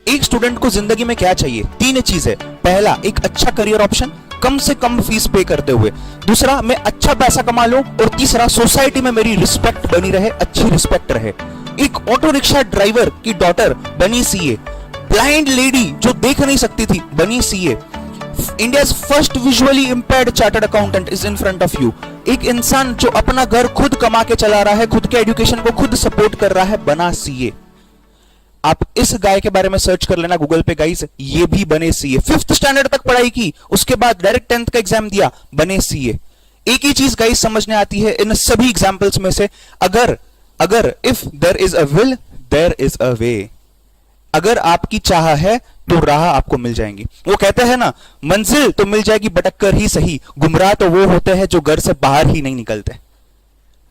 एक स्टूडेंट को जिंदगी में क्या चाहिए? तीन चीजें। पहला, एक अच्छा करियर ऑप्शन कम से कम फीस पे करते हुए। दूसरा, मैं अच्छा पैसा कमा लूं। और तीसरा, सोसाइटी में मेरी रिस्पेक्ट बनी रहे, अच्छी रिस्पेक्ट रहे। एक ऑटो रिक्शा ड्राइवर की डॉटर बनी सीए। ब्लाइंड लेडी जो देख नहीं सकती थी बनी CA. India's first visually impaired chartered accountant is in front of you. एक इंसान जो अपना घर खुद कमा के चला रहा है, खुद के एजुकेशन को खुद सपोर्ट कर रहा है, बना सीए। आप इस गाय के बारे में सर्च कर लेना गूगल पे गाइस, ये भी बने सीए। 5th स्टैंडर्ड तक पढ़ाई की, उसके बाद डायरेक्ट 10th का एग्जाम दिया, बने सीए। एक ही चीज गाइस समझने आती है इन सभी एग्जांपल्स में से, अगर if there is a will there is a way. अगर आपकी चाह है तो राह आपको मिल जाएंगी। वो कहते हैं ना, मंजिल तो मिल जाएगी भटक कर ही सही, गुमराह तो वो होते हैं जो घर से बाहर ही नहीं निकलते।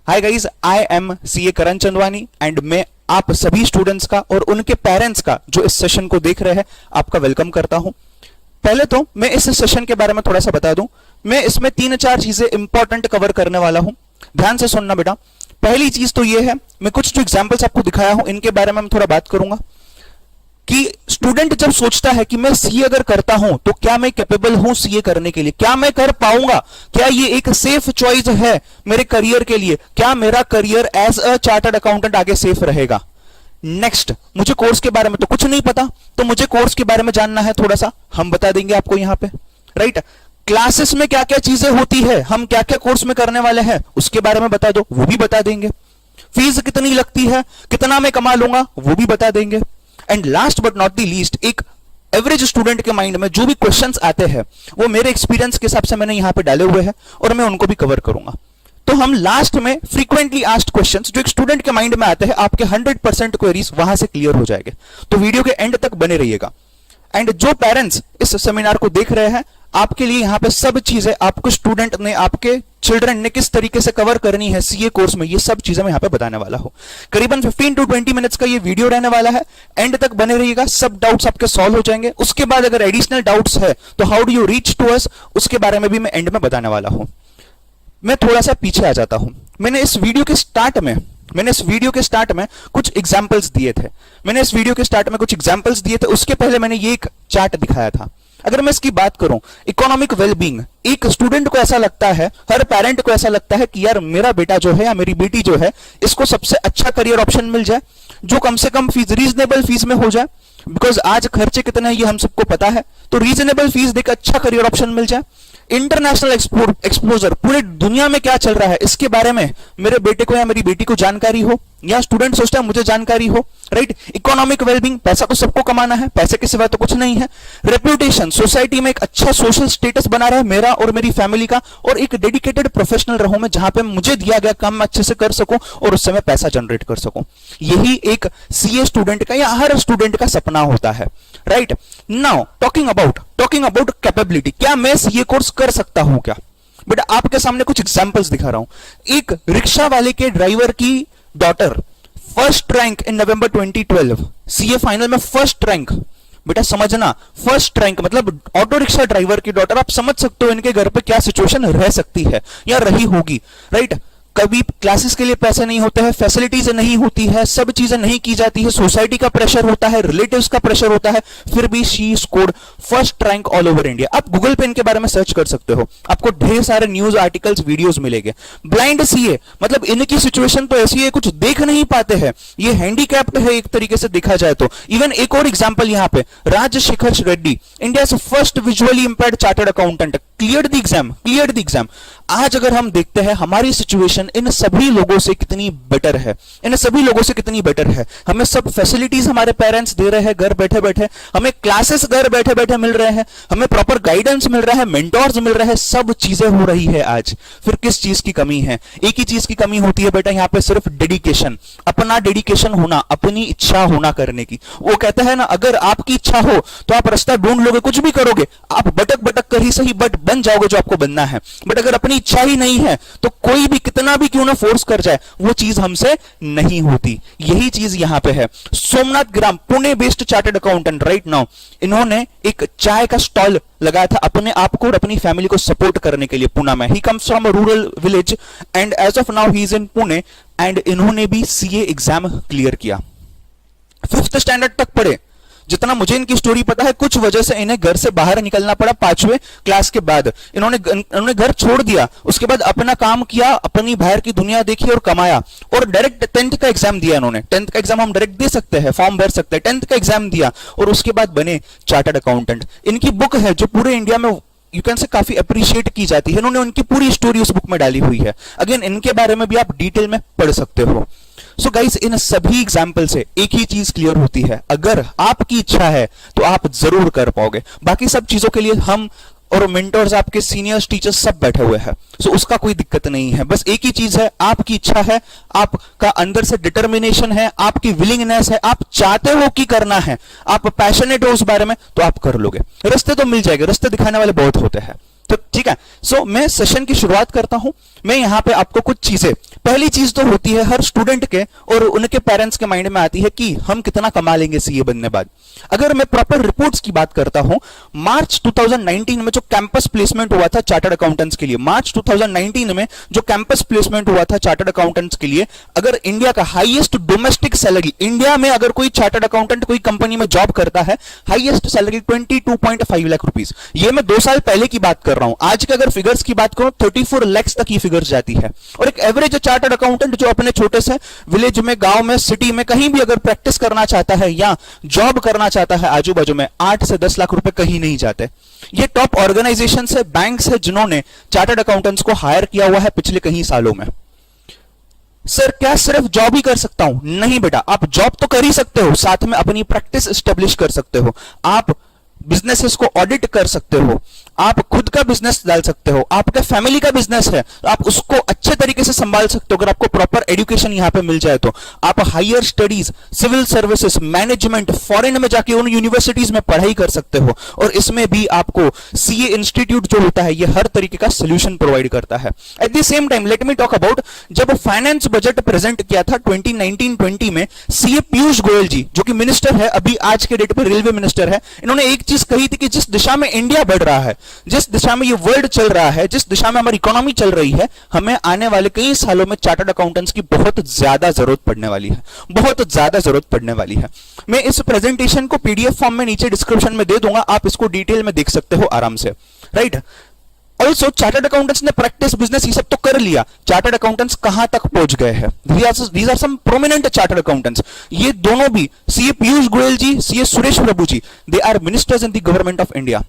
Hi guys, I am CA Karan Chandwani and मैं आप सभी स्टूडेंट्स का और उनके पेरेंट्स का जो इस सेशन को देख रहे हैं आपका वेलकम करता हूं। पहले तो मैं इस सेशन के बारे में थोड़ा सा बता दूं। मैं इसमें 3-4 चीजें इंपॉर्टेंट कवर करने वाला हूं, ध्यान से सुनना बेटा। पहली चीज तो यह है, मैं कुछ जो एग्जांपल्स आपको दिखाया हूं इनके बारे में मैं थोड़ा बात करूंगा कि स्टूडेंट जब सोचता है कि मैं सीए अगर करता हूं तो क्या मैं कैपेबल हूं सीए करने के लिए, क्या मैं कर पाऊंगा, क्या ये एक सेफ चॉइस है मेरे करियर के लिए, क्या मेरा career as a chartered accountant आगे सेफ रहेगा। नेक्स्ट, मुझे कोर्स के बारे में तो कुछ नहीं पता, तो मुझे कोर्स के बारे में जानना है थोड़ा सा, हम बता देंगे आपको यहां पे, राइट। क्लासेस में क्या क्या चीजें होती है, हम क्या क्या कोर्स में करने वाले हैं उसके बारे में बता दो, वो भी बता देंगे। फीस कितनी लगती है, कितना मैं कमा लूंगा, वो भी बता देंगे। And last but not the least, एक एवरेज स्टूडेंट के माइंड में जो भी क्वेश्चंस आते हैं वो मेरे एक्सपीरियंस के हिसाब से मैंने यहां पे डाले हुए हैं और मैं उनको भी कवर करूंगा। तो हम लास्ट में फ्रीक्वेंटली आस्क्ड क्वेश्चंस जो एक स्टूडेंट के माइंड में आते हैं, आपके 100% क्वेरीज वहां से क्लियर हो जाएंगे। तो वीडियो के एंड तक बने रहिएगा। एंड जो पेरेंट्स इस सेमिनार को देख रहे हैं, आपके लिए यहां पे सब चीजें आपको स्टूडेंट ने, आपके चिल्ड्रन ने किस तरीके से कवर करनी है सीए कोर्स में, ये सब चीजें मैं यहां पे बताने वाला हूं। करीबन 15 to 20 मिनट्स का ये वीडियो रहने वाला है, एंड तक बने रहिएगा, सब डाउट्स आपके सॉल्व हो जाएंगे। उसके बाद अगर एडिशनल डाउट्स है तो how do you reach to us, उसके बारे में भी मैं एंड में बताने वाला हूं। मैं थोड़ा सा पीछे आ जाता हूं। मैंने इस वीडियो के स्टार्ट में कुछ एग्जांपल्स दिए थे, उसके पहले मैंने ये एक चार्ट दिखाया था। अगर मैं इसकी बात करूं, इकोनॉमिक वेलबींग, एक स्टूडेंट को ऐसा लगता है, हर पेरेंट को ऐसा लगता है कि यार मेरा बेटा जो है या मेरी बेटी जो है, इसको सबसे अच्छा करियर ऑप्शन मिल जाए जो कम से कम फीस, रीजनेबल फीस में हो जाए, बिकॉज आज खर्चे कितने हैं ये हम सबको पता है। तो रीजनेबल फीस देकर अच्छा करियर ऑप्शन मिल जाए। इंटरनेशनल एक्सपोजर, पूरी दुनिया में क्या चल रहा है इसके बारे में मेरे बेटे को या मेरी बेटी को जानकारी हो, या स्टूडेंट सोचता है मुझे जानकारी हो, राइट। इकोनॉमिक वेलबींग, पैसा तो सबको कमाना है, पैसे के सिवा तो कुछ नहीं है। रेप्यूटेशन, सोसाइटी में एक अच्छा सोशल स्टेटस बना रहा है मेरा और मेरी फैमिली का, और एक डेडिकेटेड प्रोफेशनल रहूं मैं जहां पे मुझे दिया गया काम मैं अच्छे से कर सकूं और उससे मैं पैसा जनरेट कर सकूं। यही एक सीए स्टूडेंट का या हर स्टूडेंट का सपना होता है, right. Now talking about capability, क्या मैं सीए कोर्स कर सकता हूं क्या? बेटा आपके सामने कुछ एग्जांपल्स दिखा रहा हूं। एक रिक्शा वाले के ड्राइवर की daughter first rank in November 2012, CA final में फर्स्ट रैंक। बेटा समझना, फर्स्ट रैंक मतलब ऑटो रिक्शा ड्राइवर की डॉटर, आप समझ सकते हो इनके घर पे क्या सिचुएशन रह सकती है या रही होगी, राइट। कभी क्लासेस के लिए पैसे नहीं होते हैं, फैसिलिटीज नहीं होती है, सब चीजें नहीं की जाती है, सोसाइटी का प्रेशर होता है, रिलेटिव्स का प्रेशर होता है, फिर भी she scored first rank all over India. आप गूगल पे इनके बारे में सर्च कर सकते हो, आपको ढेर सारे न्यूज आर्टिकल्स, वीडियोस मिलेंगे। ब्लाइंड सीए मतलब इनकी सिचुएशन तो ऐसी है, कुछ देख नहीं पाते हैं, ये हैंडीकैप्ड है एक तरीके से देखा जाए तो। इवन एक और एग्जाम्पल यहाँ पे, Rajashekhar Reddy, India first visually impaired chartered accountant, cleared the exam. आज अगर हम देखते हैं हमारी सिचुएशन इन सभी लोगों से कितनी बेटर है, हमें सब फैसिलिटीज हमारे पेरेंट्स दे रहे हैं घर बैठे बैठे, हमें क्लासेस घर बैठे बैठे मिल रहे हैं, हमें प्रॉपर गाइडेंस मिल रहा है, मेंटोर्स मिल रहे हैं, सब चीजें हो रही है आज। फिर किस चीज की कमी है? एक ही चीज की कमी होती है बेटा यहाँ पे, सिर्फ डेडिकेशन, अपना डेडिकेशन होना, अपनी इच्छा होना करने की। वो कहता है ना, अगर आपकी इच्छा हो तो आप रास्ता ढूंढ लोगे, कुछ भी करोगे, आप भटक कर ही सही बट बन जाओगे जो आपको बनना है। बट अगर अपनी इच्छा ही नहीं है तो कोई भी कितना भी क्यों ना फोर्स कर जाए वो चीज हमसे नहीं होती। यही चीज यहां पे है। Somnath Gram, Pune based chartered accountant, right now इन्होंने एक चाय का स्टॉल लगाया था अपने आप को और अपनी फैमिली को सपोर्ट करने के लिए पुणे में। He comes from a rural village and as of now he is in Pune, and इन्होंने भी सीए एग्जाम क्लियर किया। 5th स्टैंडर्ड तक पढ़े, जितना मुझे इनकी स्टोरी पता है, कुछ वजह से इन्हें घर से बाहर निकलना पड़ा 5वें क्लास के बाद। इन्होंने घर छोड़ दिया, उसके बाद अपना काम किया, अपनी बाहर की दुनिया देखी और कमाया, और डायरेक्ट 10th का एग्जाम दिया इन्होंने। 10th का एग्जाम हम डायरेक्ट दे सकते हैं, फॉर्म भर सकते हैं। 10th का एग्जाम दिया और उसके बाद बने चार्टर्ड अकाउंटेंट। इनकी बुक है जो पूरे इंडिया में यू कैन से काफी अप्रिशिएट की जाती है। इन्होंने उनकी पूरी स्टोरी उस बुक में डाली हुई है। अगेन इनके बारे में भी आप डिटेल में पढ़ सकते हो। सो गाइस, इन सभी एग्जाम्पल से एक ही चीज क्लियर होती है, अगर आपकी इच्छा है तो आप जरूर कर पाओगे। बाकी सब चीजों के लिए हम और मेंटर्स, आपके सीनियर्स, टीचर्स सब बैठे हुए हैं। सो उसका कोई दिक्कत नहीं है। बस एक ही चीज है, आपकी इच्छा है, आपका अंदर से डिटर्मिनेशन है, आपकी विलिंगनेस है, आप चाहते हो कि करना है, आप पैशनेट हो उस बारे में, तो आप कर लोगे। रास्ते तो मिल जाएंगे, रास्ते दिखाने वाले बहुत होते हैं। तो ठीक है। सो मैं सेशन की शुरुआत करता हूं। मैं यहां पे आपको कुछ चीजें, पहली चीज तो होती है हर स्टूडेंट के और उनके पेरेंट्स के माइंड में आती है कि हम कितना कमा लेंगे सीए बनने बाद। अगर मैं प्रॉपर रिपोर्ट्स की बात करता हूं, मार्च 2019 में जो कैंपस प्लेसमेंट हुआ था चार्टर्ड अकाउंटेंट्स के लिए, मार्च 2019 में जो कैंपस प्लेसमेंट हुआ था चार्टर्ड अकाउंटेंट्स के लिए, अगर इंडिया का हाईएस्ट डोमेस्टिक सैलरी, इंडिया में अगर कोई चार्टर्ड अकाउंटेंट कोई कंपनी में जॉब करता है, हाईएस्ट सैलरी 22.5 लाख रुपीस। ये मैं 2 साल पहले की बात कर रहा हूं। आज के अगर फिगर्स की बात करूं 34 लाख तक ये फिगर जाती है। और एक एवरेज चार्टर्ड अकाउंटेंट जो अपने छोटे से विलेज में, गांव में, सिटी में कहीं भी अगर प्रैक्टिस करना चाहता है या जॉब करना चाहता है आजू बाजू में, 8 से 10 लाख रुपए कहीं नहीं जाते। ये टॉप ऑर्गेनाइजेशन है, बैंक्स है जिन्होंने चार्टर्ड अकाउंटेंट्स को हायर किया हुआ है पिछले कई सालों में। सर क्या सिर्फ जॉब ही कर सकता हूं? नहीं बेटा, आप जॉब तो कर ही सकते हो, साथ में अपनी प्रैक्टिस एस्टेब्लिश कर सकते हो, आप बिजनेसेस को ऑडिट कर सकते हो, आप खुद का बिजनेस डाल सकते हो, आपका फैमिली का बिजनेस है तो आप उसको अच्छे तरीके से संभाल सकते हो। अगर आपको प्रॉपर एजुकेशन यहां पे मिल जाए तो आप higher studies, civil services, management, foreign में जाके उन यूनिवर्सिटीज में पढ़ाई कर सकते हो। और इसमें भी आपको सीए इंस्टीट्यूट जो होता है ये हर तरीके का सोल्यूशन प्रोवाइड करता है। At the same time let me talk about, जब फाइनेंस बजट प्रेजेंट किया था 2019-20 में, सीए पीयूष गोयल जी जो कि मिनिस्टर है, अभी आज के डेट पे रेलवे मिनिस्टर है, इन्होंने एक चीज कही थी कि जिस दिशा में इंडिया बढ़ रहा है, जिस दिशा में ये वर्ल्ड चल रहा है, जिस दिशा में हमारी इकोनॉमी चल रही है, हमें आने वाले कई सालों में चार्टर्ड अकाउंटेंट्स की बहुत ज्यादा जरूरत पड़ने वाली है, बहुत ज्यादा जरूरत पड़ने वाली है। मैं इस प्रेजेंटेशन को पीडीएफ फॉर्म में नीचे डिस्क्रिप्शन में दे दूंगा, आप इसको डिटेल में देख सकते हो आराम से, राइट। ऑल्सो चार्टर्ड अकाउंटेंट्स ने प्रैक्टिस, बिजनेस ये सब तो कर लिया, चार्टर्ड अकाउंटेंट्स कहां तक पहुंच गए हैं? These are some prominent chartered accountants. ये दोनों भी, CA Piyush Goyal ji, CA Suresh Prabhu ji, they are ministers in the government of India.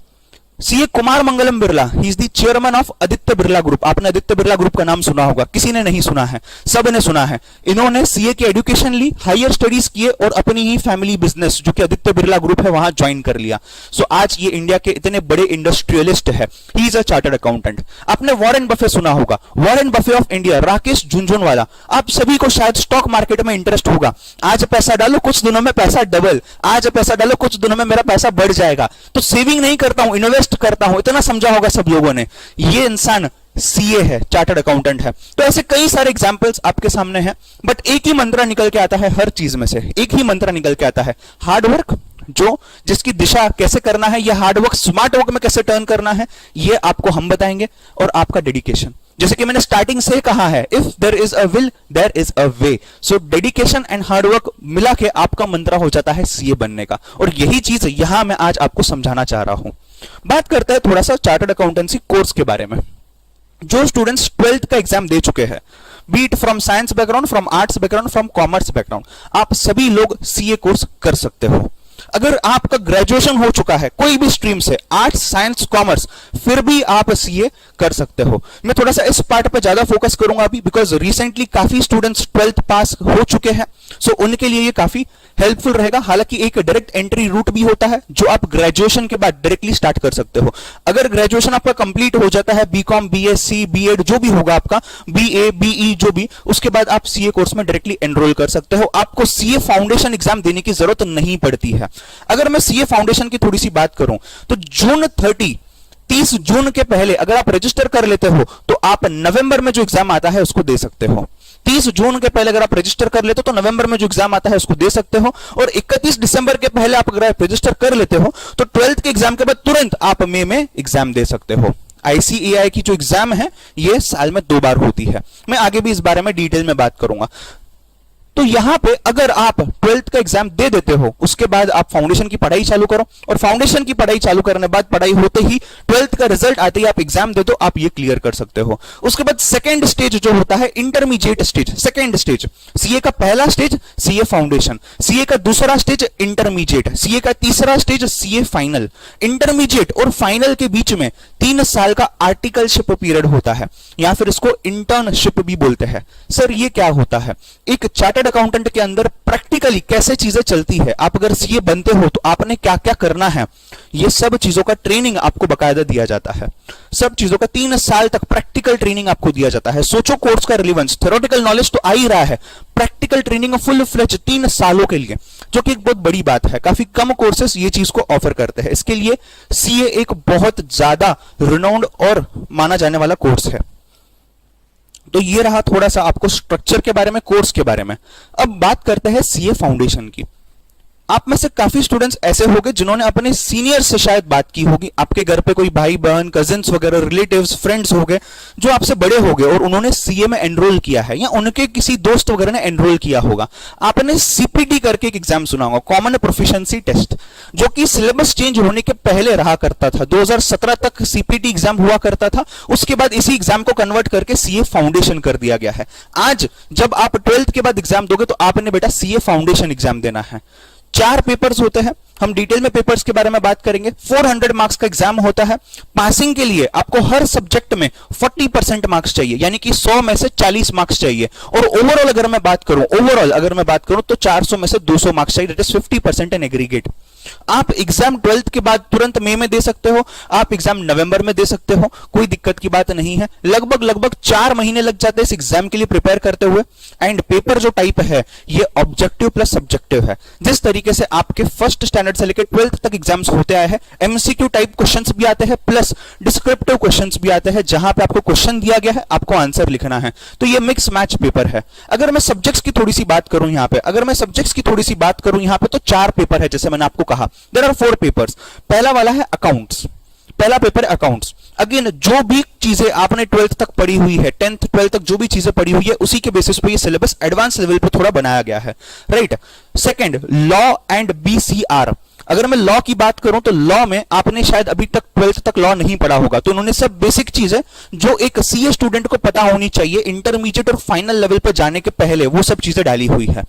CA Kumar Mangalam Birla, he is the chairman of Aditya Birla group. आपने आदित्य बिरला ग्रुप का नाम सुना होगा, किसी ने नहीं सुना है? सब ने सुना है। इन्होंने सीए की एजुकेशन ली, हायर स्टडीज किए और अपनी ही फैमिली बिजनेस जो कि आदित्य बिरला ग्रुप है वहां ज्वाइन कर लिया। सो आज ये इंडिया के इतने बड़े इंडस्ट्रियलिस्ट है। He is a chartered accountant. आपने वॉरेन बफे सुना होगा, Warren Buffett of India, Rakesh Jhunjhunwala. आप सभी को शायद स्टॉक मार्केट में इंटरेस्ट होगा। आज पैसा डालो, कुछ दिनों में पैसा डबल, आज पैसा डालो, कुछ दिनों में मेरा पैसा बढ़ जाएगा। तो सेविंग नहीं करता हूं, इन्वेस्ट करता हूं, इतना समझा होगा सब लोगों ने। ये इंसान सीए है, चार्टर्ड अकाउंटेंट है। तो ऐसे कई सारे एग्जांपल्स आपके सामने हैं, बट एक ही मंत्र निकल के आता है हर चीज में से, एक ही मंत्र निकल के आता है, हार्ड वर्क। जो जिसकी दिशा कैसे करना है, ये हार्ड वर्क स्मार्ट वर्क में कैसे टर्न करना है, ये आपको हम बताएंगे। और आपका डेडिकेशन, जैसे कि मैंने स्टार्टिंग से कहा है, if there is a will there is a way. So dedication and hard work मिला के आपका मंत्र हो जाता है सीए बनने का। और यही चीज यहां मैं आज आपको समझाना चाह रहा हूं। बात करते हैं थोड़ा सा चार्टर्ड अकाउंटेंसी कोर्स के बारे में। जो स्टूडेंट्स 12th का एग्जाम दे चुके हैं, be it from science background, from arts background, from commerce background, आप सभी लोग सीए कोर्स कर सकते हो। अगर आपका ग्रेजुएशन हो चुका है कोई भी स्ट्रीम से, आर्ट्स, साइंस, कॉमर्स, फिर भी आप सीए कर सकते हो। मैं थोड़ा सा इस पार्ट पर ज्यादा फोकस करूंगा अभी, बिकॉज रिसेंटली काफी स्टूडेंट्स 12th पास हो चुके हैं। सो उनके लिए ये काफी हेल्पफुल रहेगा। हालांकि एक डायरेक्ट एंट्री रूट भी होता है जो आप ग्रेजुएशन के बाद डायरेक्टली स्टार्ट कर सकते हो। अगर ग्रेजुएशन आपका कंप्लीट हो जाता है, बीकॉम, बीएससी, बीएड जो भी होगा आपका, बीए, बीई जो भी, उसके बाद आप सीए कोर्स में डायरेक्टली एनरोल कर सकते हो। आपको सीए फाउंडेशन एग्जाम देने की जरूरत नहीं पड़ती है। अगर मैं सीए फाउंडेशन की थोड़ी सी बात करूं तो जून 30 जून के पहले अगर आप रजिस्टर कर लेते हो तो आप नवंबर में जो एग्जाम आता है उसको दे सकते हो। 30 जून के पहले अगर आप रजिस्टर कर लेते हो तो नवंबर में जो एग्जाम आता है उसको दे सकते हो। और 31 दिसंबर के पहले आप अगर रजिस्टर कर लेते हो तो 12th के एग्जाम के बाद तुरंत आप मई में एग्जाम दे सकते हो। आईसीएआई की जो एग्जाम है ये साल में 2 बार होती है। मैं आगे भी इस बारे में डिटेल में बात करूंगा। तो यहां पे अगर आप 12th का एग्जाम दे देते हो, उसके बाद आप फाउंडेशन की पढ़ाई चालू करो, और फाउंडेशन की पढ़ाई चालू करने बाद पढ़ाई होते ही 12th का रिजल्ट आते ही आप एग्जाम दे दो, आप ये क्लियर कर सकते हो। उसके बाद सेकंड स्टेज जो होता है intermediate stage, second stage CA का पहला स्टेज सीए फाउंडेशन, सीए का दूसरा स्टेज इंटरमीडिएट, सीए का तीसरा स्टेज सीए फाइनल। इंटरमीडिएट और फाइनल के बीच में 3 साल का आर्टिकलशिप पीरियड होता है, या फिर इसको इंटर्नशिप भी बोलते हैं। सर ये क्या होता है? एक चार्टर्ड अकाउंटेंट के अंदर प्रैक्टिकली कैसे चीजें चलती है, आप अगर सीए बनते हो तो आपने क्या क्या करना है, ये सब चीजों का ट्रेनिंग आपको बकायदा दिया जाता है। सब चीजों का 3 साल तक प्रैक्टिकल ट्रेनिंग आपको दिया जाता है। सोचो कोर्स का रिलेवेंस, थ्योरेटिकल नॉलेज तो आ ही रहा है, प्रैक्टिकल ट्रेनिंग फुल फ्लेज 3 सालों के लिए, जो कि एक बहुत बड़ी बात है। काफी कम कोर्सेस ये चीज को ऑफर करते हैं, इसके लिए सीए एक बहुत ज्यादा रिनाउंड और माना जाने वाला कोर्स है। तो ये रहा थोड़ा सा आपको स्ट्रक्चर के बारे में, कोर्स के बारे में। अब बात करते हैं सीए फाउंडेशन की। आप में से काफी स्टूडेंट्स ऐसे होंगे जिन्होंने अपने सीनियर से शायद बात की होगी, आपके घर पे कोई भाई बहन कजिन्स वगैरह रिलेटिव्स फ्रेंड्स होंगे जो आपसे बड़े होंगे और उन्होंने सीए में एनरोल किया है, या उनके किसी दोस्त वगैरह ने एनरोल किया होगा। आपने सीपीटी करके एक एग्जाम सुना होगा, कॉमन प्रोफिशिएंसी टेस्ट, जो कि सिलेबस चेंज होने के पहले रहा करता था। 2017 तक सीपीटी एग्जाम हुआ करता था, उसके बाद इसी एग्जाम को कन्वर्ट करके सीए फाउंडेशन कर दिया गया है। आज जब आप 12th के बाद एग्जाम दोगे तो आपने बेटा सीए फाउंडेशन एग्जाम देना है। 4 पेपर्स होते हैं, हम डिटेल में पेपर्स के बारे में बात करेंगे। 400 मार्क्स का एग्जाम होता है। पासिंग के लिए आपको हर सब्जेक्ट में 40% मार्क्स चाहिए, यानी कि 100 में से 40 मार्क्स चाहिए। और ओवरऑल अगर मैं बात करूं तो 400 में से 200 मार्क्स चाहिए, दैट इज 50% इन एग्रीगेट। आप एग्जाम 12th के बाद तुरंत मई में दे सकते हो, आप एग्जाम नवंबर में दे सकते हो, कोई दिक्कत की बात नहीं है। लगभग 4 महीने लग जाते हैं इस एग्जाम के लिए प्रिपेयर करते हुए। एंड पेपर जो टाइप है ये ऑब्जेक्टिव प्लस सब्जेक्टिव है। जिस तरीके से आपके फर्स्ट स्टैंडर्ड से लेकर 12th तक एग्जाम्स होते आए हैं, एमसीक्यू टाइप क्वेश्चंस भी आते हैं प्लस डिस्क्रिप्टिव क्वेश्चंस भी आते हैं, जहां पे आपको क्वेश्चन दिया गया है, आपको आंसर लिखना है। तो ये मिक्स मैच पेपर है। अगर मैं सब्जेक्ट्स की थोड़ी सी बात करूं यहां पे, तो 4 पेपर है, जैसे मैंने आपको कहा देयर आर 4 पेपर्स। पहला वाला है अकाउंट्स, पहला पेपर अकाउंट्स। अगेन जो भी चीजें आपने 12th तक पढ़ी हुई है, 10th 12th तक जो भी चीजें पढ़ी हुई है, उसी के बेसिस पे ये सिलेबस एडवांस लेवल पे थोड़ा बनाया गया है, right. Second, law and BCR. अगर मैं लॉ की बात करूं तो लॉ में आपने शायद अभी तक 12th तक लॉ नहीं पढ़ा होगा, तो उन्होंने सब बेसिक चीजें जो एक सीए स्टूडेंट को पता होनी चाहिए इंटरमीडिएट और फाइनल लेवल पे जाने के पहले, वो सब चीजें डाली हुई है।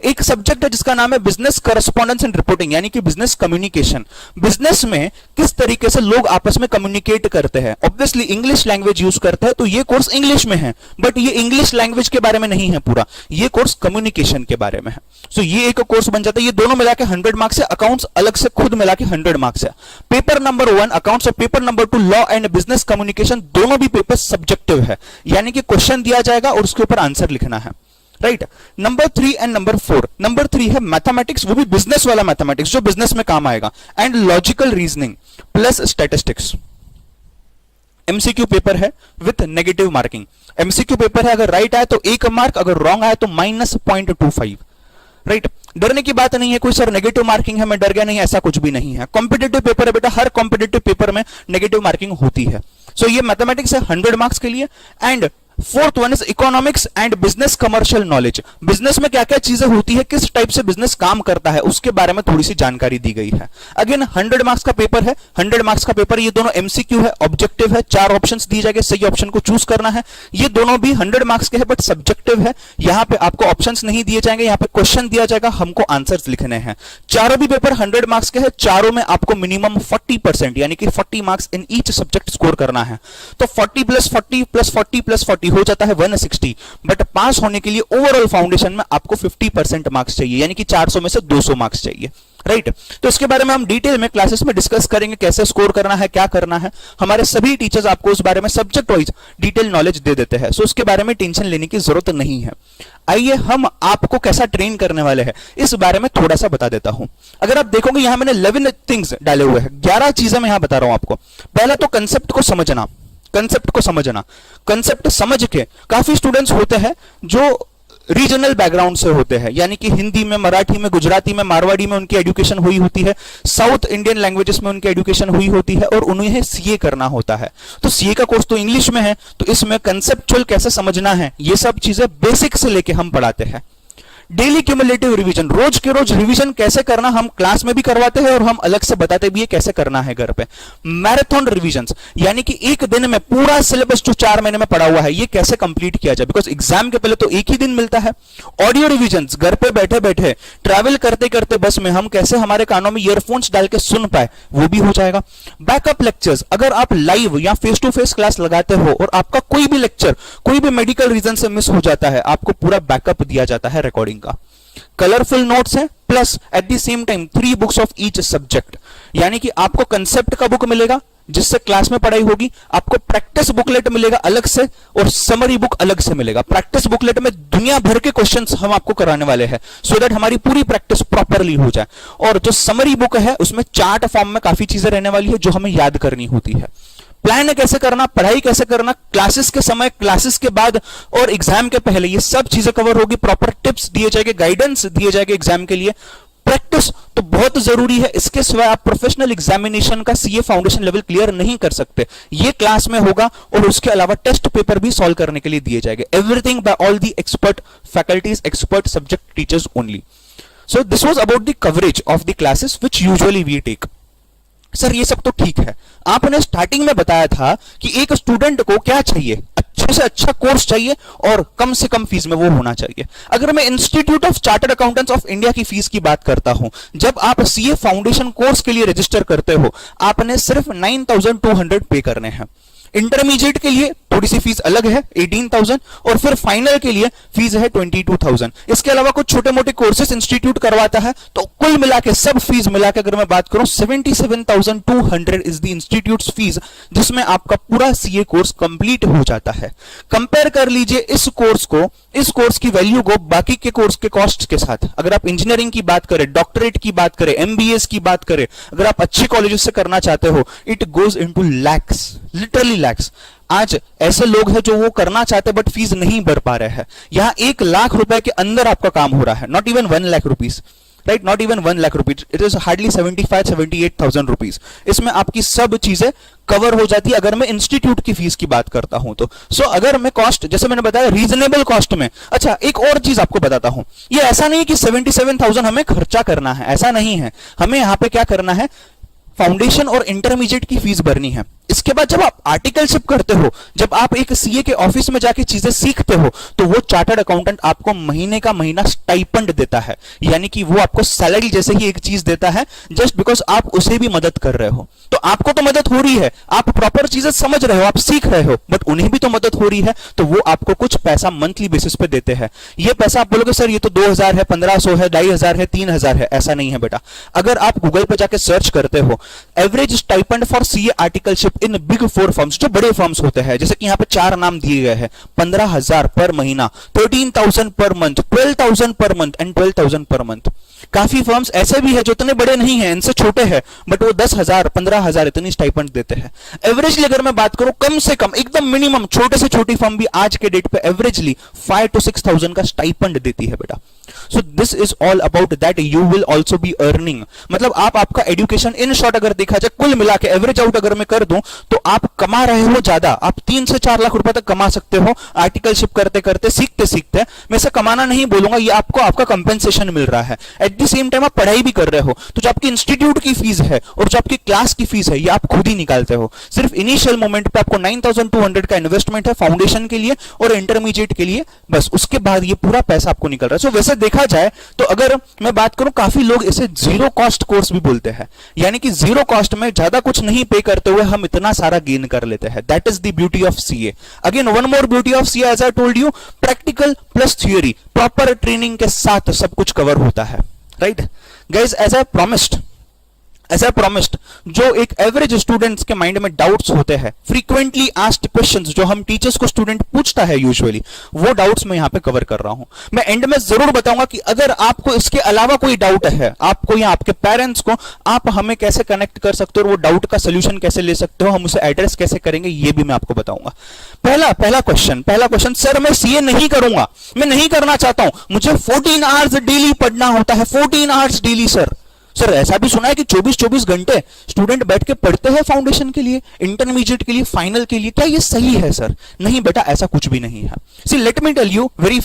एक सब्जेक्ट है जिसका नाम है बिजनेस करस्पॉन्डेंस एंड रिपोर्टिंग, यानी कि बिजनेस कम्युनिकेशन। बिजनेस में किस तरीके से लोग आपस में कम्युनिकेट करते हैं, ऑब्वियसली इंग्लिश लैंग्वेज यूज करते हैं, तो ये कोर्स इंग्लिश में है, बट ये इंग्लिश लैंग्वेज के बारे में नहीं है पूरा, ये कोर्स कम्युनिकेशन के बारे में है। सो ये एक कोर्स बन जाता है। ये दोनों मिला के 100 मार्क्स है, अकाउंट्स अलग से खुद मिला के 100 मार्क्स है। पेपर नंबर 1 अकाउंट्स और paper number 2 law and business communication, दोनों भी पेपर सब्जेक्टिव है, यानी कि क्वेश्चन दिया जाएगा और उसके ऊपर आंसर लिखना है, right. Number 3 and number 4, number 3 है मैथमेटिक्स, वो भी बिजनेस वाला मैथमेटिक्स जो बिजनेस में काम आएगा, and logical reasoning plus statistics. MCQ paper है with negative marking. MCQ paper है, अगर राइट आए तो 1 मार्क, अगर रॉन्ग आए तो -0.25, राइट। डरने की बात नहीं है कोई, सर नेगेटिव मार्किंग है मैं डर गया, नहीं, ऐसा कुछ भी नहीं है। कॉम्पिटिटिव पेपर है बेटा, हर कॉम्पिटिटिव पेपर में नेगेटिव मार्किंग होती है। सो ये मैथमेटिक्स है 100 मार्क्स के लिए। And 4th one is economics and business commercial knowledge. Business में क्या क्या चीजें होती है, किस टाइप से बिजनेस काम करता है, उसके बारे में थोड़ी सी जानकारी दी गई है। अगेन 100 मार्क्स का पेपर है, 100 मार्क्स का पेपर। ये दोनों एमसीक्यू है, ऑब्जेक्टिव है, 4 ऑप्शंस दिए जाएंगे, सही ऑप्शन को चूज करना है। ये दोनों भी 100 मार्क्स के है बट सब्जेक्टिव है, यहां पे आपको ऑप्शंस नहीं दिए जाएंगे, यहां पे क्वेश्चन दिया जाएगा, हमको आंसर्स लिखने हैं। चारों भी पेपर 100 मार्क्स के है, चारों में आपको मिनिमम 40% यानी कि 40 marks in each subject score करना है। तो 40 + 40 + 40 + 40 हो जाता है 160। बट पास होने के लिए ओवरऑल फाउंडेशन में आपको 50% मार्क्स चाहिए, यानी कि 400 में से 200 मार्क्स चाहिए, राइट। तो इसके बारे में हम डिटेल में क्लासेस में डिस्कस करेंगे, कैसे स्कोर करना है, क्या करना है। हमारे सभी टीचर्स आपको उस बारे में सब्जेक्ट वाइज डिटेल नॉलेज दे देते हैं, सो उसके बारे में टेंशन लेने की जरूरत नहीं है। आइए हम आपको कैसा ट्रेन करने वाले हैं इस बारे में थोड़ा सा बता देता हूं। अगर आप देखोगे यहां मैंने 11 थिंग्स डाले हुए हैं, 11 चीजें मैं यहां बता रहा हूं आपको। पहला तो कंसेप्ट को समझना, कंसेप्ट समझ के काफी स्टूडेंट्स होते हैं जो रीजनल बैकग्राउंड से होते हैं, यानी कि हिंदी में, मराठी में, गुजराती में, मारवाड़ी में उनकी एजुकेशन हुई होती है, साउथ इंडियन लैंग्वेजेस में उनकी एजुकेशन हुई होती है, और उन्हें सीए करना होता है। तो सीए का कोर्स तो इंग्लिश में है, तो इसमें कंसेप्चुअल कैसे समझना है, ये सब चीजें बेसिक से लेके हम पढ़ाते हैं। डेली क्यूमुलेटिव रिवीजन, रोज के रोज रिवीजन कैसे करना हम क्लास में भी करवाते हैं और हम अलग से बताते भी है कैसे करना है घर पे। मैराथन रिवीजन, यानी कि एक दिन में पूरा सिलेबस जो 4 महीने में पढ़ा हुआ है ये कैसे कंप्लीट किया जाए, बिकॉज एग्जाम के पहले तो एक ही दिन मिलता है। ऑडियो रिवीजन, घर पे बैठे बैठे ट्रैवल करते करते बस में हम कैसे हमारे कानों में ईयरफोन्स डाल के सुन पाए, वो भी हो जाएगा। बैकअप लेक्चर्स, अगर आप लाइव या फेस टू फेस क्लास लगाते हो और आपका कोई भी लेक्चर कोई भी मेडिकल रीजन से मिस हो जाता है, आपको पूरा बैकअप दिया जाता है रिकॉर्डिंग का। कलरफुल नोट्स है, plus at the same time 3 books of each subject, यानी कि आपको कंसेप्ट का बुक मिलेगा जिससे क्लास में पढ़ाई होगी, आपको प्रैक्टिस बुकलेट मिलेगा अलग से और समरी बुक अलग से मिलेगा। प्रैक्टिस बुकलेट में दुनिया भर के क्वेश्चंस हम आपको कराने वाले हैं सो दैट हमारी पूरी प्रैक्टिस प्रॉपरली हो जाए। और जो समरी बुक है उसमें चार्ट फॉर्म में काफी चीजें रहने वाली है जो हमें याद करनी होती है। प्लान कैसे करना, पढ़ाई कैसे करना, क्लासेस के समय, क्लासेस के बाद और एग्जाम के पहले, ये सब चीजें कवर होगी। प्रॉपर टिप्स दिए जाएंगे, गाइडेंस दिए जाएंगे एग्जाम के लिए। प्रैक्टिस तो बहुत जरूरी है, इसके सिवाय आप प्रोफेशनल एग्जामिनेशन का सीए फाउंडेशन लेवल क्लियर नहीं कर सकते। ये क्लास में होगा और उसके अलावा टेस्ट पेपर भी सॉल्व करने के लिए दिए जाएंगे। Everything by all the expert faculties, expert subject teachers only. So this was about the coverage of the classes which usually we take. Sir ये सब तो ठीक है, आपने स्टार्टिंग में बताया था कि एक स्टूडेंट को क्या चाहिए, अच्छे से अच्छा कोर्स चाहिए और कम से कम फीस में वो होना चाहिए। अगर मैं institute of chartered accountants of India की फीस की बात करता हूं, जब आप सीए फाउंडेशन कोर्स के लिए रजिस्टर करते हो आपने सिर्फ 9200 पे करने हैं। इंटरमीडिएट के लिए थोड़ी सी फीस अलग है 18,000 और फिर फाइनल के लिए फीस है 22,000। इसके अलावा कुछ छोटे मोटे कोर्सेज इंस्टीट्यूट करवाता है, तो कुल मिला के सब फीस मिला के अगर मैं बात करूं 77,200 इज द इंस्टीट्यूट्स फीस, जिसमें आपका पूरा सीए कोर्स कंप्लीट हो जाता है। कंपेयर कर लीजिए इस कोर्स की वैल्यू को बाकी के कोर्स के कॉस्ट के साथ। अगर आप इंजीनियरिंग की बात करें, डॉक्टरेट की बात करें, एमबीएस की बात करें, अगर आप अच्छे कॉलेजेस से करना चाहते हो, it goes into lakhs, literally lakhs. आज ऐसे लोग हैं जो वो करना चाहते बट फीस नहीं भर पा रहे हैं। यहां 1 लाख रुपए के अंदर आपका काम हो रहा है, not even 1 lakh rupees, right, not even 1 lakh rupees, it is hardly 75-78,000 rupees. इसमें आपकी सब चीजें कवर हो जाती है अगर मैं इंस्टीट्यूट की फीस की बात करता हूं तो। सो अगर मैं कॉस्ट, जैसे मैंने बताया, रीजनेबल कॉस्ट में। अच्छा, एक और चीज आपको बताता हूं, ये ऐसा नहीं कि 77,000 हमें खर्चा करना है, ऐसा नहीं है। हमें यहां पे क्या करना है, फाउंडेशन और इंटरमीडिएट की फीस भरनी है। इसके बाद जब आप आर्टिकलशिप करते हो, जब आप एक सीए के ऑफिस में जाके चीजें सीखते हो, तो वो चार्टर्ड अकाउंटेंट आपको महीने का महीना स्टाइपेंड देता है, यानी कि वो आपको सैलरी जैसे ही एक चीज देता है, जस्ट बिकॉज आप उसे भी मदद कर रहे हो। तो आपको तो मदद हो रही है, आप प्रॉपर चीजें समझ रहे हो, आप सीख रहे हो, बट उन्हें भी तो मदद हो रही है, तो वो आपको कुछ पैसा मंथली बेसिस पे देते हैं। ये पैसा आप बोलोगे सर ये तो 2,000 है, 1,500 है, 2,500 है, 3,000 है, ऐसा नहीं है बेटा। अगर आप गूगल पे जाके सर्च करते हो average stipend for CA articleship in big 4 firms, जो बड़े फर्म्स होते हैं, जैसे कि यहाँ पे 4 नाम दिए गए हैं, 15,000 पर महीना, 13,000 per month, 12,000 per month and 12,000 per month. काफी फर्म्स ऐसे भी है जो इतने बड़े नहीं है, इनसे छोटे हैं, बट वो 10,000 15,000 इतनी स्टाइपेंड देते हैं। एवरेजली अगर मैं बात करूं, कम से कम एकदम मिनिमम छोटे से छोटी फर्म भी आज के डेट पे एवरेजली 5 to 6,000 का स्टाइपेंड देती है बेटा। So this is all about that you will also be earning. मतलब आप आपका एजुकेशन इन शॉर्ट अगर देखा जाए, कुल मिला के एवरेज आउट अगर मैं कर दूं तो आप कमा रहे हो ज्यादा, आप 3 से 4 लाख रुपए तक कमा सकते हो आर्टिकलशिप करते करते, सीखते सीखते। मैं इसे कमाना नहीं बोलूंगा, ये आपको आपका कंपेंसेशन मिल रहा है। एट द सेम टाइम आप पढ़ाई भी कर रहे हो, तो जो आपकी इंस्टीट्यूट की फीस है और जो आपकी क्लास की फीस है, ये आप खुद ही निकालते हो। सिर्फ इनिशियल मोमेंट पे आपको 9,200 का इन्वेस्टमेंट है फाउंडेशन के लिए और इंटरमीडिएट के लिए, बस उसके बाद ये पूरा पैसा आपको निकल रहा है। सो वैसे देखा जाए तो अगर मैं बात करूं, काफी लोग इसे जीरो कॉस्ट कोर्स भी बोलते हैं, यानी कि जीरो कॉस्ट में ज्यादा कुछ नहीं पे करते हुए हम इतना सारा गेन कर लेते हैं। That is the beauty of CA. Again one more beauty of CA, as I told you, practical plus theory, proper training के साथ सब कुछ कवर होता है, right guys. As I promised, जो एक एवरेज स्टूडेंट्स के माइंड में डाउट्स होते हैं, फ्रीक्वेंटली आस्क्ड क्वेश्चंस जो हम टीचर्स को स्टूडेंट पूछता है यूजुअली, वो डाउट्स मैं यहां पे कवर कर रहा हूं। मैं एंड में जरूर बताऊंगा कि अगर आपको इसके अलावा कोई डाउट है, आपको या आपके पेरेंट्स को, आप हमें कैसे कनेक्ट कर सकते हो और वो डाउट का सोल्यूशन कैसे ले सकते हो, हम उसे एड्रेस कैसे करेंगे, ये भी मैं आपको बताऊंगा। पहला क्वेश्चन, सर मैं सीए नहीं करूंगा, मैं नहीं करना चाहता हूं, मुझे 14 आवर्स डेली पढ़ना होता है, 14 आवर्स डेली सर, सर ऐसा भी सुना है कि 24-24 घंटे स्टूडेंट बैठ के पढ़ते हैं फाउंडेशन के लिए, इंटरमीडिएट के लिए, फाइनल के लिए। क्या ये सही है सर? नहीं बेटा, ऐसा कुछ भी नहीं है। See let me tell you very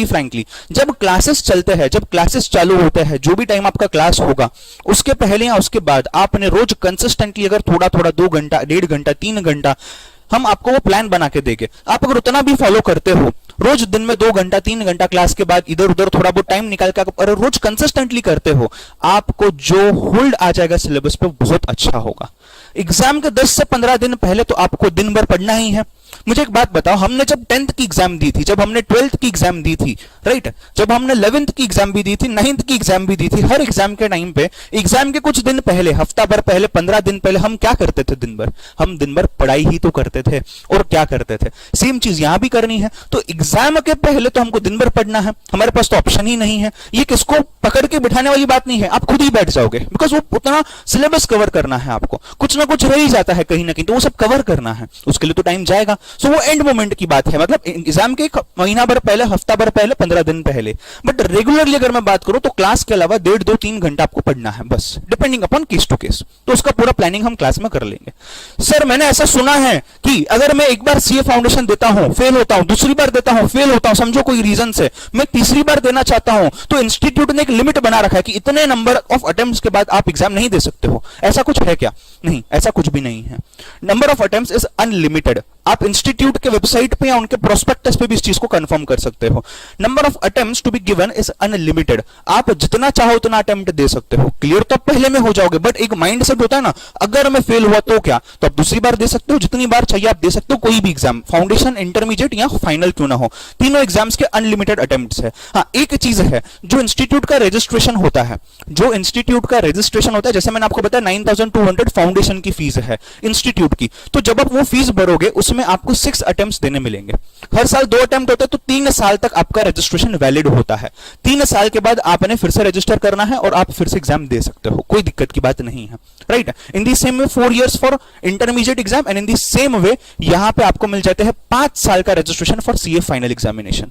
frankly, जब क्लासेस चलते हैं, जब क्लासेस चालू होते हैं, जो भी टाइम आपका क्लास होगा, उसके पहले या उसके बाद आपने रोज कंसिस्टेंटली अगर थोड़ा थोड़ा 2 घंटा, 1.5 घंटा, 3 घंटा, हम आपको वो प्लान बना के देंगे। आप अगर उतना भी फॉलो करते हो, रोज दिन में 2 घंटा 3 घंटा क्लास के बाद इधर उधर थोड़ा बहुत टाइम निकाल के अगर रोज कंसिस्टेंटली करते हो, आपको जो होल्ड आ जाएगा सिलेबस पे बहुत अच्छा होगा। एग्जाम के 10 से 15 दिन पहले तो आपको दिन भर पढ़ना ही है। मुझे एक बात बताओ, हमने जब 10th की एग्जाम दी थी, जब हमने 12th की एग्जाम दी थी, राइट, जब हमने 11th की एग्जाम भी दी थी, 9th की एग्जाम भी दी थी, हर एग्जाम के टाइम पे, एग्जाम के कुछ दिन पहले, हफ्ता भर पहले, 15 दिन पहले हम क्या करते थे? दिन भर हम दिन भर पढ़ाई ही तो करते थे। और क्या करते थे? सेम चीज यहां भी करनी है। तो एग्जाम के पहले तो हमको दिन भर पढ़ना है, हमारे पास तो ऑप्शन ही नहीं है। ये किसको पकड़ के बिठाने वाली बात नहीं है, आप खुद ही बैठ जाओगे, बिकॉज वो उतना सिलेबस कवर करना है आपको, कुछ ना कुछ रह ही जाता है कहीं ना कहीं, तो वो सब कवर करना है, उसके लिए तो टाइम जाएगा। सो वो एंड मोमेंट की बात है, मतलब एग्जाम के 1 महीना भर पहले, हफ्ता भर पहले, 15 दिन पहले। बट रेगुलरली अगर मैं बात करूं तो क्लास के अलावा 1.5, 2, 3 घंटा आपको पढ़ना है बस, depending upon case to case. तो उसका पूरा प्लानिंग हम क्लास में कर लेंगे। सर मैंने ऐसा सुना है कि अगर मैं एक बार सीए फाउंडेशन देता हूं, फेल होता हूं, दूसरी बार देता हूं, फेल होता हूं, समझो कोई रीजन से, मैं तीसरी बार देना चाहता हूं, तो इंस्टीट्यूट ने एक लिमिट बना रखा है कि इतने नंबर ऑफ अटेम्प्ट्स के बाद आप एग्जाम नहीं दे सकते हो। ऐसा कुछ है क्या? नहीं, ऐसा कुछ भी नहीं है। Number of attempts is unlimited. आप इंस्टीट्यूट के वेबसाइट पे या उनके प्रोस्पेक्टस पे भी इस चीज को कंफर्म कर सकते हो। Number of attempts to be given is unlimited. आप जितना चाहो उतना अटेम्प्ट दे सकते हो। क्लियर तो आप पहले में हो जाओगे, बट एक माइंडसेट होता है ना, अगर मैं फेल हुआ तो क्या, तो आप दूसरी बार दे सकते हो, जितनी बार चाहिए आप दे सकते हो, कोई भी एग्जाम, फाउंडेशन, इंटरमीडिएट या फाइनल क्यों ना हो, तीनों एग्जाम्स के अनलिमिटेड अटेम्प्ट्स है। हाँ, एक चीज है, जो इंस्टीट्यूट का रजिस्ट्रेशन होता है, जो इंस्टीट्यूट का रजिस्ट्रेशन होता है, जैसे मैंने आपको बताया 9200 फाउंडेशन की फीस है इंस्टीट्यूट की, तो जब आप वो फीस भरोगे उसमें आपको 6 अटेम्प्ट्स देने मिलेंगे। हर साल 2 अटेम्प्ट होता है, तो 3 साल तक आपका रजिस्ट्रेशन वैलिड होता है। 3 साल के बाद आपने फिर से रजिस्टर करना है और आप फिर से एग्जाम दे सकते हो, कोई दिक्कत की बात नहीं है, right. In the same way 4 years for intermediate exam and in the same way यहां पे आपको मिल जाते हैं 5 साल का registration for CA final examination.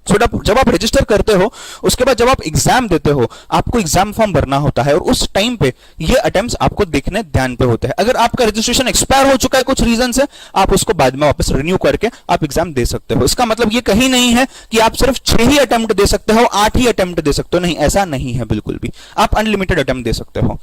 जब आप रजिस्टर करते हो, उसके बाद जब आप एग्जाम देते हो, आपको एग्जाम फॉर्म भरना होता है और उस टाइम पे ये अटेम्प्ट्स आपको देखने ध्यान पे होते हैं। अगर आपका रजिस्ट्रेशन एक्सपायर हो चुका है कुछ रीजन से, आप उसको बाद में वापस रिन्यू करके आप एग्जाम दे सकते हो। इसका मतलब ये कहीं नहीं है कि आप सिर्फ 6 ही अटेम्प्ट दे सकते हो, 8 ही अटेम्प्ट दे सकते हो, नहीं, ऐसा नहीं है बिल्कुल भी। आप अनलिमिटेड अटेम्प्ट दे सकते हो।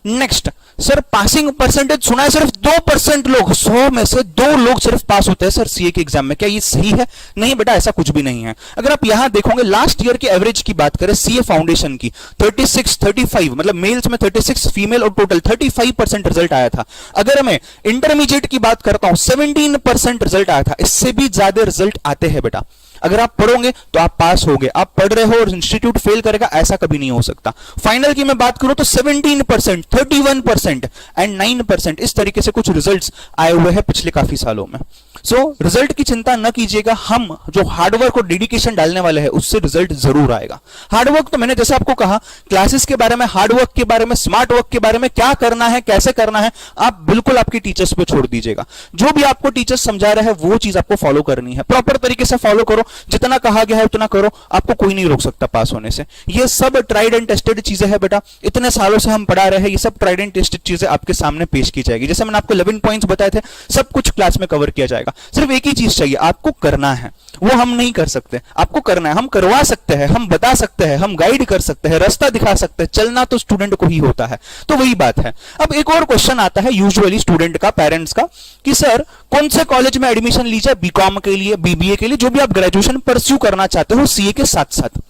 नेक्स्ट, सर पासिंग परसेंटेज सुना है सिर्फ 2% लोग, 100 में से 2 लोग सिर्फ पास होते हैं सर सीए के एग्जाम में, क्या ये सही है? नहीं बेटा, ऐसा कुछ भी नहीं है। अगर आप यहां देखोगे लास्ट ईयर की एवरेज की बात करें सीए फाउंडेशन की, 36, 35, मतलब मेल्स में 36, फीमेल और टोटल 35% रिजल्ट आया था। अगर मैं इंटरमीडिएट की बात करता हूं 17% रिजल्ट आया था। इससे भी ज्यादा रिजल्ट आते हैं बेटा। अगर आप पढ़ोगे तो आप पास होगे, आप पढ़ रहे हो और इंस्टीट्यूट फेल करेगा, ऐसा कभी नहीं हो सकता। फाइनल की मैं बात करूं तो 17%, 31% एंड 9%, इस तरीके से कुछ रिजल्ट्स आए हुए हैं पिछले काफी सालों में। सो रिजल्ट की चिंता न कीजिएगा, हम जो हार्डवर्क और डेडिकेशन डालने वाले हैं उससे रिजल्ट जरूर आएगा। हार्डवर्क तो मैंने जैसे आपको कहा, क्लासेस के बारे में, हार्डवर्क के बारे में, स्मार्ट वर्क के बारे में, क्या करना है, कैसे करना है, आप बिल्कुल आपकी टीचर्स पे छोड़ दीजिएगा। जो भी आपको टीचर्स समझा रहे हैं वो चीज आपको फॉलो करनी है, प्रॉपर तरीके से फॉलो करो, जितना कहा गया है उतना करो, आपको कोई नहीं रोक सकता पास होने से। ये सब ट्राइड एंड टेस्टेड चीजें हैं बेटा, इतने सालों से हम पढ़ा रहे हैं, ये सब ट्राइड एंड टेस्टेड चीजें आपके सामने पेश की जाएगी। जैसे मैंने आपको 11 पॉइंट्स बताए थे, सब कुछ क्लास में कवर किया जाएगा। सिर्फ एक ही चीज चाहिए, आपको करना है, वो हम नहीं कर सकते, आपको करना है। हम करवा सकते हैं, हम बता सकते हैं, हम गाइड कर सकते हैं, रास्ता दिखा सकते हैं, चलना तो स्टूडेंट को ही होता है। तो वही बात है। अब एक और क्वेश्चन आता है यूजुअली स्टूडेंट का, पेरेंट्स का, कि सर कौन से कॉलेज में एडमिशन लीजिए, बीकॉम के लिए, बीबीए के लिए, जो भी आप ग्रेजुएशन परस्यू करना चाहते हो सीए के साथ साथ,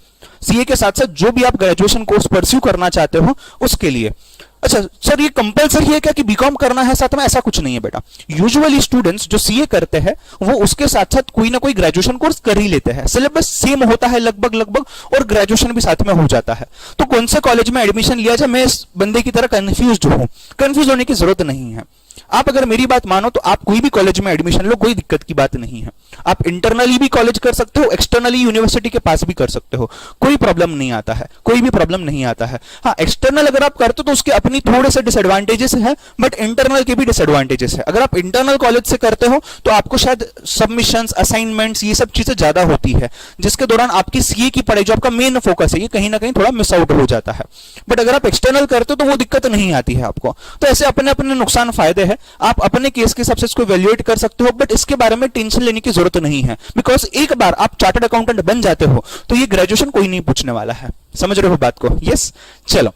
सीए के साथ साथ जो भी आप ग्रेजुएशन कोर्स परस्यू करना चाहते हो उसके लिए। अच्छा सर, ये कंपलसरी है क्या कि बीकॉम करना है साथ में? ऐसा कुछ नहीं है बेटा। यूजुअली स्टूडेंट्स जो सीए करते हैं वो उसके साथ साथ कोई ना कोई ग्रेजुएशन कोर्स कर ही लेते हैं, सिलेबस सेम होता है लगभग, और ग्रेजुएशन भी साथ में हो जाता है। तो कौन से कॉलेज में एडमिशन लिया जाए, मैं इस बंदे की तरह कंफ्यूज हूं, कंफ्यूज होने की जरूरत नहीं है। आप अगर मेरी बात मानो तो आप कोई भी कॉलेज में एडमिशन लो, कोई दिक्कत की बात नहीं है। आप इंटरनली भी कॉलेज कर सकते हो, एक्सटर्नली यूनिवर्सिटी के पास भी कर सकते हो, कोई प्रॉब्लम नहीं आता है, कोई भी प्रॉब्लम नहीं आता है। हाँ, एक्सटर्नल अगर आप करते हो तो उसके अपनी थोड़े से डिसएडवांटेजेस है, बट इंटरनल के भी डिसएडवांटेजेस है। अगर आप इंटरनल कॉलेज से करते हो तो आपको शायद सबमिशंस, असाइनमेंट्स, ये सब चीजें ज्यादा होती है, जिसके दौरान आपकी सीए की पढ़ाई जो आपका मेन फोकस है ये कहीं ना कहीं थोड़ा मिस आउट हो जाता है। बट अगर आप एक्सटर्नल करते हो तो वो दिक्कत नहीं आती है आपको। तो ऐसे अपने अपने नुकसान फायदे हैं, आप अपने केस के हिसाब से इसको इवैल्यूएट कर सकते हो, बट इसके बारे में टेंशन लेने की जरूरत नहीं है, बिकॉज एक बार आप चार्टर्ड अकाउंटेंट बन जाते हो तो ये ग्रेजुएशन कोई नहीं पूछने वाला है। समझ रहे हो बात को? यस। चलो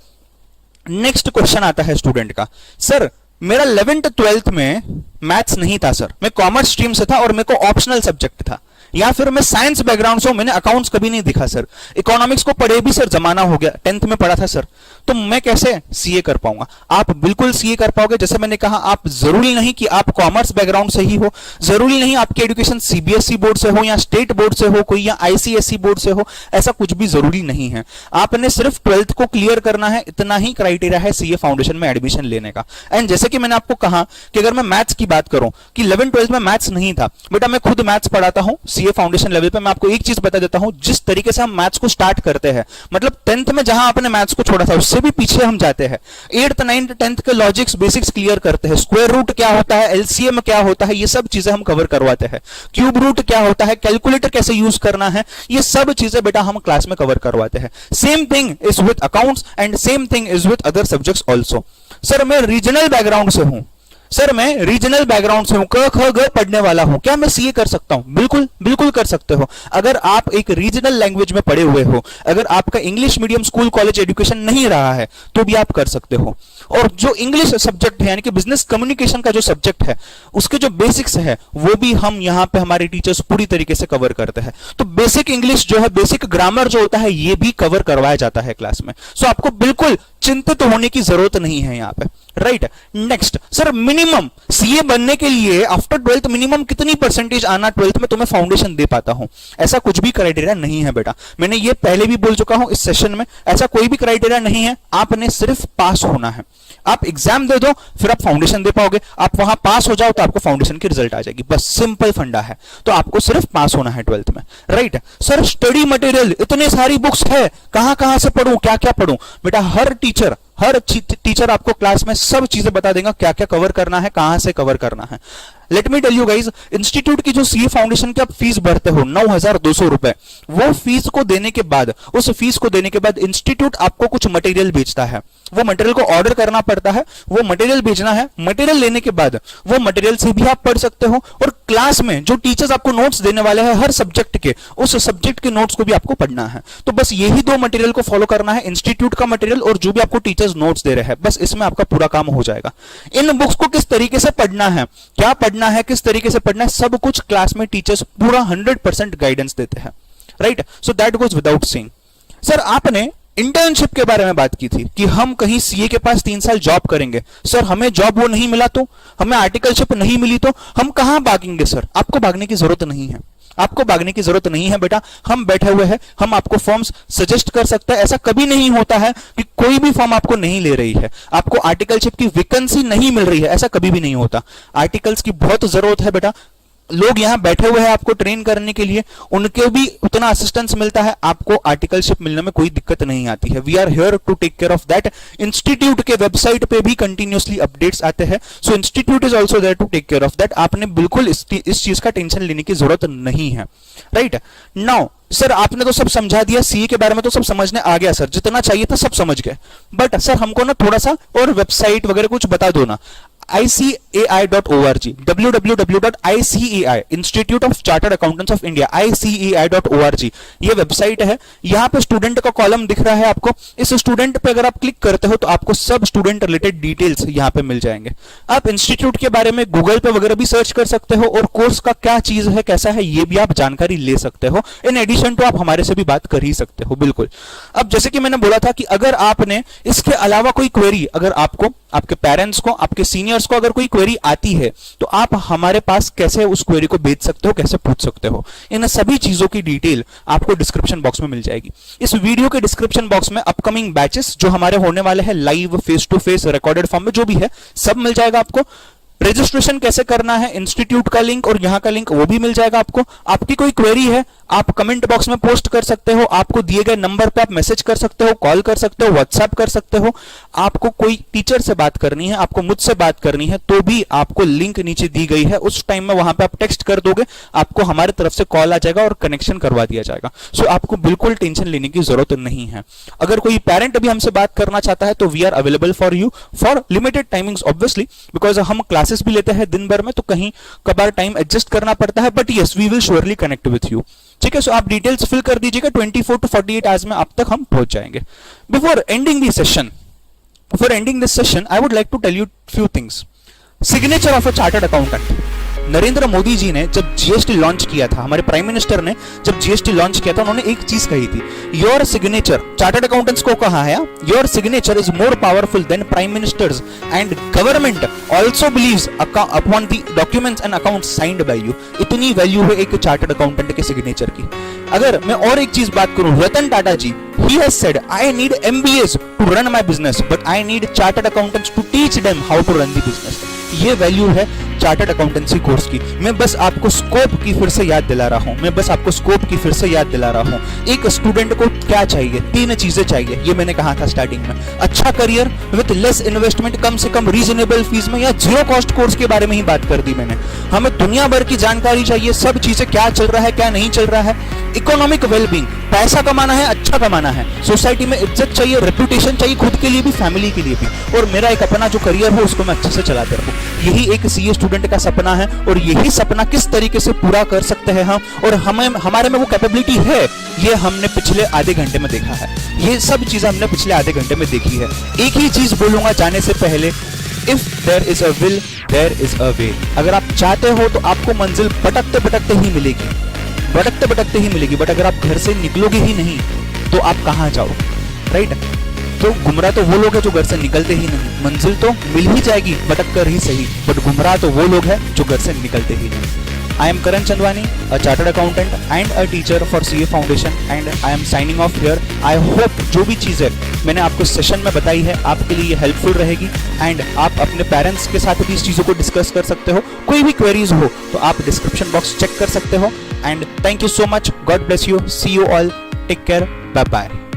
नेक्स्ट क्वेश्चन आता है स्टूडेंट का, सर मेरा 11th 12th में मैथ्स नहीं था सर, मैं कॉमर्स स्ट्रीम से था और मेरे को ऑप्शनल सब्जेक्ट था, या फिर मैं साइंस बैकग्राउंड से हूं, मैंने अकाउंट्स कभी नहीं दिखा सर, इकोनॉमिक्स को पढ़े भी सर जमाना हो गया, 10th में पढ़ा था सर, तो मैं कैसे सीए कर पाऊंगा? आप बिल्कुल सीए कर पाओगे। जैसे मैंने कहा, आप जरूरी नहीं कि आप कॉमर्स बैकग्राउंड से ही हो, जरूरी नहीं आपकी एजुकेशन सीबीएसई बोर्ड से हो या स्टेट बोर्ड से हो कोई, या आईसीएसई बोर्ड से हो, ऐसा कुछ भी जरूरी नहीं है। आपने सिर्फ 12th को क्लियर करना है, इतना ही क्राइटेरिया है सीए फाउंडेशन में एडमिशन लेने का। एंड जैसे कि मैंने आपको कहा कि अगर मैं मैथ्स की बात करूं कि 11th 12th में मैथ्स नहीं था, बेटा मैं खुद मैथ्स पढ़ाता हूं सीए फाउंडेशन लेवल पे। मैं आपको एक चीज बता देता हूं, जिस तरीके से हम मैथ्स को स्टार्ट करते हैं, मतलब 10th में जहां आपने मैथ्स को छोड़ा था उससे भी पीछे हम जाते हैं। 8th 9th 10th के लॉजिक्स बेसिक्स क्लियर करते हैं, स्क्वायर रूट क्या होता है, एलसीएम क्या होता है, ये सब चीजें हम कवर करवाते हैं। क्यूब रूट क्या होता है, कैलकुलेटर कैसे यूज करना है, ये सब चीजें बेटा हम क्लास में कवर करवाते हैं। Same thing is with accounts and same thing is with other subjects also. Sir मैं रीजनल बैकग्राउंड से हूं, सर मैं रीजनल बैकग्राउंड से हूं, क ख ग पढ़ने वाला हूं, क्या मैं सीए कर सकता हूं? बिल्कुल बिल्कुल कर सकते हो। अगर आप एक रीजनल लैंग्वेज में पढ़े हुए हो, अगर आपका English medium school college education नहीं रहा है तो भी आप कर सकते हो। और जो इंग्लिश सब्जेक्ट है यानी कि बिजनेस कम्युनिकेशन का जो सब्जेक्ट है उसके जो बेसिक्स है वो भी हम यहां पे हमारे टीचर्स पूरी तरीके से कवर करते हैं। तो बेसिक इंग्लिश जो है, बेसिक ग्रामर जो होता है, ये भी कवर करवाया जाता है क्लास में। सो आपको बिल्कुल चिंतित होने की जरूरत नहीं है यहां पे, right. Next, sir minimum CA बनने के लिए आफ्टर 12th मिनिमम कितनी परसेंटेज आना 12th में तो मैं फाउंडेशन दे पाता हूं? ऐसा कुछ भी क्राइटेरिया नहीं है बेटा, मैंने ये पहले भी बोल चुका हूं इस सेशन में, ऐसा कोई भी क्राइटेरिया नहीं है। आपने सिर्फ पास होना है, आप एग्जाम दे दो फिर आप फाउंडेशन दे पाओगे, आप वहां पास हो जाओ तो आपको फाउंडेशन की रिजल्ट आ जाएगी, बस सिंपल फंडा है। तो आपको सिर्फ पास होना है 12th में, राइट। सर स्टडी मटेरियल इतने सारी बुक्स है, कहां कहां से पढूं, क्या क्या पढूं? बेटा हर टीचर आपको क्लास में सब चीजें बता देगा, क्या क्या कवर करना है, कहां से कवर करना है। Let me tell you guys, institute की जो सीए फाउंडेशन की आप फीस भरते हो 9,200 रुपए, वो फीस को देने के बाद, उस फीस को देने के बाद इंस्टीट्यूट आपको कुछ मटेरियल बेचता है, वो मटेरियल को ऑर्डर करना पड़ता है, वो मटेरियल बेचना है। मटेरियल लेने के बाद वो मटेरियल से भी आप पढ़ सकते हो, और क्लास में जो टीचर्स आपको नोट्स देने वाले हैं हर सब्जेक्ट के, उस सब्जेक्ट के नोट्स को भी आपको पढ़ना है। तो बस यही दो मटेरियल को फॉलो करना है, इंस्टीट्यूट का मटेरियल और जो भी आपको टीचर्स नोट्स दे रहे हैं, बस इसमें आपका पूरा काम हो जाएगा। इन बुक्स को किस तरीके से पढ़ना है, क्या पढ़ना है, किस तरीके से पढ़ना है, सब कुछ क्लास में टीचर्स पूरा 100% गाइडेंस देते हैं, right. So that goes without saying. Sir आपने इंटर्नशिप के बारे में बात की थी कि हम कहीं सीए के पास 3 साल जॉब करेंगे, सर हमें जॉब वो नहीं मिला तो, हमें आर्टिकलशिप नहीं मिली तो हम कहां भागेंगे? सर आपको भागने की जरूरत नहीं है, आपको भागने की जरूरत नहीं है बेटा, हम बैठे हुए हैं, हम आपको फॉर्म्स सजेस्ट कर सकते हैं। ऐसा कभी नहीं होता है कि कोई भी फॉर्म आपको नहीं ले रही है, आपको आर्टिकलशिप की वैकेंसी नहीं मिल रही है, ऐसा कभी भी नहीं होता। आर्टिकल्स की बहुत जरूरत है बेटा, लोग यहां बैठे हुए हैं आपको ट्रेन करने के लिए, उनके भी उतना असिस्टेंस मिलता है, आपको आर्टिकलशिप मिलने में कोई दिक्कत नहीं आती है। We are here to take care of that. Institute के वेबसाइट पे भी कंटिन्यूअसली अपडेट्स आते हैं, so institute is also there to take care of that. आपने बिल्कुल इस चीज का टेंशन लेने की जरूरत नहीं है, राइट। नाउ सर आपने तो सब समझा दिया, सीए के बारे में तो सब समझने आ गया सर, जितना चाहिए था सब समझ गए, बट सर हमको ना थोड़ा सा और वेबसाइट वगैरह कुछ बता दो ना। ICAI.org, www.ICAI institute of chartered accountants of India, ICAI.org ये वेबसाइट है। यहां पे स्टूडेंट का कॉलम दिख रहा है आपको, इस स्टूडेंट पे अगर आप क्लिक करते हो तो आपको सब स्टूडेंट रिलेटेड डिटेल्स यहां पे मिल जाएंगे। आप इंस्टीट्यूट के बारे में गूगल पे वगैरह भी सर्च कर सकते हो, और कोर्स का क्या चीज है, कैसा है, ये भी आप जानकारी ले सकते हो। इन एडिशन तो आप हमारे से भी बात कर ही सकते हो, बिल्कुल। अब जैसे कि मैंने बोला था कि अगर आपने इसके अलावा कोई क्वेरी, अगर आपको, आपके पेरेंट्स को, आपके सीनियर्स को अगर कोई क्वेरी आती है तो आप हमारे पास कैसे उस क्वेरी को भेज सकते हो, कैसे पूछ सकते हो, इन सभी चीजों की डिटेल आपको डिस्क्रिप्शन बॉक्स में मिल जाएगी। इस वीडियो के डिस्क्रिप्शन बॉक्स में अपकमिंग बैचेस जो हमारे होने वाले हैं, live, face to face, recorded form में जो भी है, सब मिल जाएगा आपको। रजिस्ट्रेशन कैसे करना है, इंस्टीट्यूट का लिंक और यहाँ का लिंक वो भी मिल जाएगा आपको। आपकी कोई क्वेरी है आप कमेंट बॉक्स में पोस्ट कर सकते हो, आपको दिए गए नंबर पे आप मैसेज कर सकते हो, कॉल कर सकते हो, व्हाट्सएप कर सकते हो। आपको कोई टीचर से बात करनी है, आपको मुझसे बात करनी है, तो भी आपको लिंक नीचे दी गई है, उस टाइम में वहां पे आप टेक्स्ट कर दोगे, आपको हमारे तरफ से कॉल आ जाएगा और कनेक्शन करवा दिया जाएगा। सो आपको बिल्कुल टेंशन लेने की जरूरत नहीं है। अगर कोई पेरेंट भी हमसे बात करना चाहता है तो we are available for you for limited timings obviously, because हम क्लासेस भी लेते हैं दिन भर में, तो कहीं कभार टाइम एडजस्ट करना पड़ता है, but yes we will surely connect with you. ठीक है, सो आप डिटेल्स फिल कर दीजिएगा, 24 to 48 आवर्स में आप तक हम पहुंच जाएंगे। Before ending this session I would like to tell you few things. Signature of a chartered accountant. Narendra Modi ji ने जब जीएसटी लॉन्च किया था, हमारे प्राइम मिनिस्टर ने जब जीएसटी लॉन्च किया था, उन्होंने एक चीज कही थी, योर सिग्नेचर, चार्टर्ड अकाउंटेंट्स को कहा है, your signature is more powerful than prime ministers and government also believes upon the documents and accounts signed by you. इतनी वैल्यू है एक चार्टर्ड अकाउंटेंट के सिग्नेचर की। अगर मैं और एक चीज बात करूं, रतन टाटा जी, he has said I need MBAs to run my business but I need chartered accountants to teach them how to run the business। ये वैल्यू है चार्टर्ड अकाउंटेंसी कोर्स की। मैं बस आपको स्कोप की फिर से याद दिला रहा हूं, एक स्टूडेंट को क्या चाहिए, 3 चीजें चाहिए, ये मैंने कहा था स्टार्टिंग में। अच्छा करियर विद लेस इन्वेस्टमेंट, कम से कम रीजनेबल फीस में, या जीरो कॉस्ट कोर्स के बारे में ही बात कर दी मैंने। हमें दुनिया भर की जानकारी चाहिए, सब चीजें क्या चल रहा है क्या नहीं चल रहा है। इकोनॉमिक वेलबींग, पैसा कमाना है, अच्छा कमाना है, सोसाइटी में इज्जत चाहिए, रेपुटेशन चाहिए, खुद के लिए भी फैमिली के लिए भी, और मेरा एक अपना जो करियर हो उसको मैं अच्छे से चलाते रहूं। यही एक सीए स्टूडेंट का सपना है, और यही सपना किस तरीके से पूरा कर सकते हैं हम, और हमारे में वो कैपेबिलिटी है, ये हमने पिछले आधे घंटे में देखा है। ये सब चीजें हमने पिछले आधे घंटे में देखी है। एक ही चीज बोलूंगा जाने से पहले, if there is a will there is a way. अगर आप चाहते हो तो आपको मंजिल भटकते भटकते ही मिलेगी, बट अगर आप घर से निकलोगे ही नहीं तो आप कहां जाओ, राइट? तो गुमराह तो वो लोग हैं जो घर से निकलते ही नहीं। मंजिल तो मिल ही जाएगी भटक कर ही सही, बट गुमराह तो वो लोग हैं जो घर से निकलते ही नहीं। I am Karan Chandwani, a chartered accountant and a teacher for CA foundation, and I am signing off here. I hope जो भी चीजें मैंने आपको सेशन में बताई है आपके लिए हेल्पफुल रहेगी, एंड आप अपने पेरेंट्स के साथ भी इस चीजों को डिस्कस कर सकते हो। कोई भी क्वेरीज हो तो आप डिस्क्रिप्शन बॉक्स चेक कर सकते हो। And thank you so much, God bless you, see you all, take care, bye bye.